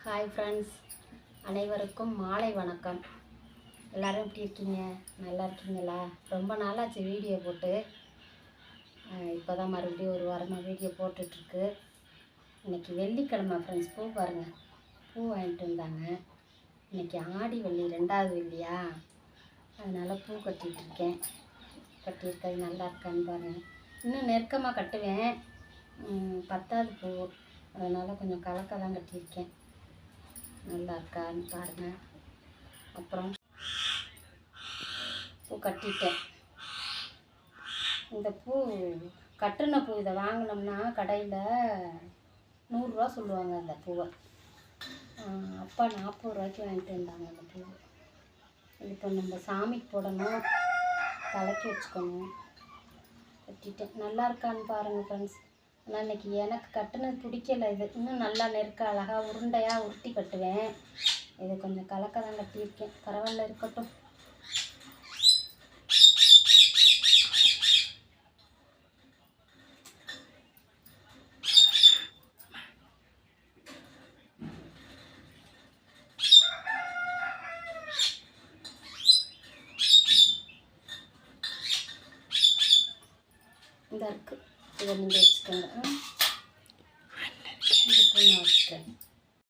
Hi friends, அனைவருக்கும் மாலை வணக்கம். எல்லோரும் எப்படி இருக்கீங்க? நல்லா இருக்கீங்களா? ரொம்ப நாளாச்சு வீடியோ போட்டு. இப்போ தான் மறுபடியும் ஒரு வாரமாக வீடியோ போட்டுட்ருக்கு. இன்றைக்கி வெள்ளிக்கிழமை ஃப்ரெண்ட்ஸ். பூ பாருங்கள், பூ வாங்கிட்டு வந்தாங்க. இன்றைக்கி ஆடி வெள்ளி, 2வது வெள்ளியா, அதனால் பூ கட்டிகிட்ருக்கேன். கட்டியிருக்கிறது நல்லா இருக்கான்னு பாருங்கள். இன்னும் நெருக்கமாக கட்டுவேன், 10வது பூ, அதனால் கொஞ்சம் கலக்க தான் கட்டியிருக்கேன். நல்லா இருக்கான்னு பாருங்கள். அப்புறம் பூ கட்டிட்டேன். இந்த பூ கட்டுன பூ, இதை வாங்கினோம்னா கடையில் 100 ரூபா சொல்லுவாங்க. அந்த பூவை அப்பா 40 ரூபாய்க்கு வாங்கிட்டு வந்தாங்க. அந்த பூ இப்போ நம்ம சாமிக்கு போடணும், தலைக்கு வச்சுக்கணும். கட்டிட்டேன். நல்லா இருக்கான்னு பாருங்கள் ஃப்ரெண்ட்ஸ். ஆனால் இன்றைக்கி எனக்கு கட்டுனது பிடிக்கலை. இது இன்னும் நல்லா நெருக்க அழகாக உருண்டையாக உருட்டி கட்டுவேன். இது கொஞ்சம் கலக்க தான் கட்டியிருக்கேன். பரவாயில்ல, இருக்கட்டும். இந்த இருக்குது, இதை நீங்கள் வச்சுக்கோங்க. இந்த பூ நான் வச்சுக்கிறேன்.